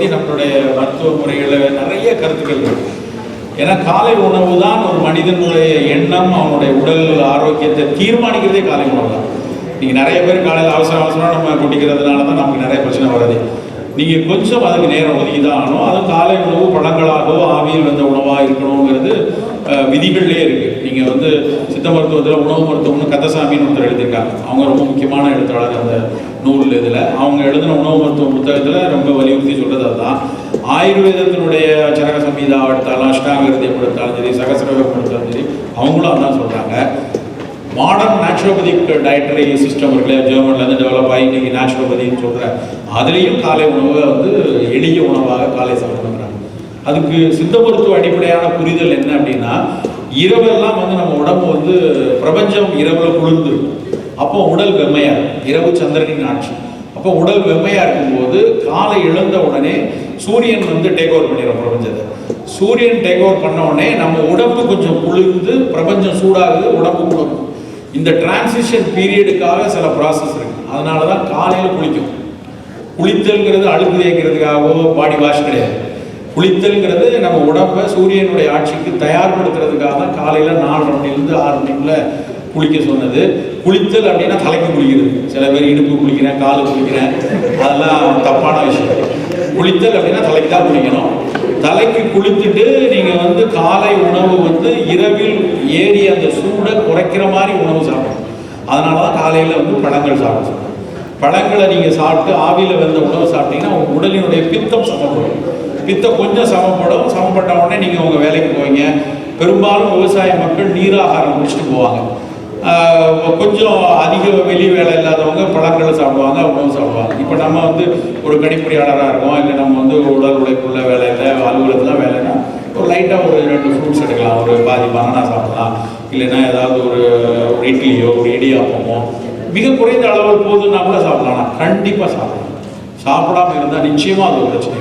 பற்றி நம்மளுடைய மருத்துவ முறைகளில் நிறைய கருத்துக்கள் இருக்குது. ஏன்னா காலை உணவு தான் ஒரு மனிதனுடைய எண்ணம், அவனுடைய உடல் ஆரோக்கியத்தை தீர்மானிக்கிறதே காலை உணவு தான். நீங்கள் நிறைய பேர் காலையில் அவசரமாக நம்ம குடிக்கிறதுனால தான் நமக்கு நிறைய பிரச்சனை வருது. நீங்கள் கொஞ்சம் அதுக்கு நேரம் ஒதுக்கி தான் ஆகணும். அதுவும் காலை உணவு பழங்களாகவோ ஆவியில் வந்த உணவாக இருக்கணுங்கிறது விதிகள்லேயே இருக்குது. நீங்கள் சித்த மருத்துவத்தில் உணவு மருத்துவம்னு கந்தசாமின்னு ஒருத்தர் எழுதியிருக்காங்க. அவங்க ரொம்ப முக்கியமான எழுத்தாளர் அந்த நூல். இதில் அவங்க எழுதின உணவு மருத்துவ புத்தகத்தில் ரொம்ப வலியுறுத்தி சொல்கிறது அதுதான். ஆயுர்வேதத்தினுடைய சரக சம்ஹிதா எடுத்தாலும், அஷ்டாங்க ஹிருதயம் எடுத்தாலும் சரி, சகசிரகம் எடுத்தாலும் சரி, அவங்களும் அதான் சொல்கிறாங்க. மாடர்ன் நேச்சுரோபதிக் டயட்டரி சிஸ்டம் இருக்குல்ல, ஜெர்மன்லேருந்து டெவலப் ஆகி இன்றைக்கி நேச்சுரோபதின்னு சொல்கிற அதுலேயும் காலை உணவை எளிய உணவாக காலை சாப்பிடுறாங்க. அதுக்கு சித்த மருத்துவ அடிப்படையான புரிதல் என்ன அப்படின்னா, இரவெல்லாம் நம்ம உடம்பு பிரபஞ்சம் இரவில் குளிர்ந்து அப்போ உடல் வெம்மையாக இருக்கும். இரவு சந்திரனின் ஆட்சி. அப்போ உடல் வெம்மையாக இருக்கும்போது காலை எழுந்த உடனே சூரியன் டேக் ஓவர் பண்ணிடும் பிரபஞ்சத்தை. சூரியன் டேக் ஓவர் பண்ண உடனே நம்ம உடம்பு கொஞ்சம் குளிர்ந்து பிரபஞ்சம் சூடாகுது, உடம்பு குளிரும். இந்த டிரான்சிஷன் பீரியடுக்காக சில ப்ராசஸ் இருக்குது. அதனால தான் காலையில் குளிக்கும். குளித்தல்ங்கிறது அழுக்கு தேய்க்கிறதுக்காகவோ பாடி வாஷ் கிடையாது. குளித்தல்ங்கிறது நம்ம உடம்பை சூரியனுடைய ஆட்சிக்கு தயார்படுத்துறதுக்காக தான் காலையில் 4:30 மணிலேருந்து 6 மணிக்குள்ள குளிக்க சொன்னது. குளித்தல் அப்படின்னா தலைக்கு குளிக்கிறது. சில பேர் இடுப்பு குளிக்கிறேன், காலு குளிக்கிறேன், அதெல்லாம் தப்பான விஷயம். குளித்தல் அப்படின்னா தலைக்கு தான் குளிக்கணும். தலைக்கு குளித்துட்டு நீங்கள் காலை உணவு இரவில் ஏறி அந்த சூடை குறைக்கிற மாதிரி உணவு சாப்பிடணும். அதனால தான் காலையில் பழங்கள் சாப்பிட. பழங்களை நீங்கள் சாப்பிட்டு ஆவியில் வந்த உணவு சாப்பிட்டீங்கன்னா உங்கள் உடலினுடைய பித்தம் சமப்படும். பித்தம் கொஞ்சம் சமப்பட்ட உடனே நீங்கள் உங்கள் வேலைக்கு போவீங்க. பெரும்பாலும் விவசாய மக்கள் நீராகாரம் குடிச்சிட்டு போவாங்க. கொஞ்சம் அதிக வெளி வேலை இல்லாதவங்க பழங்களை சாப்பிடுவாங்க, உணவு சாப்பிடுவாங்க. இப்போ நம்ம ஒரு கணிப்பொறியாளராக இருக்கோம், இல்லை நம்ம உடல் உழைப்புள்ள வேலையில் அலுவலகத்தில் வேலைன்னா ஒரு லைட்டாக ஒரு 2 ஃப்ரூட்ஸ் எடுக்கலாம், ஒரு பாதி பனானா சாப்பிடலாம், இல்லைன்னா ஏதாவது ஒரு இட்லியோ ஒரு இடியாப்பமோ மிக குறைந்த அளவு போதுன்னா கூட சாப்பிடலாம். ஆனால் கண்டிப்பாக சாப்பிடலாம். சாப்பிடாமல் இருந்தால் நிச்சயமாக அது ஒரு பிரச்சனை.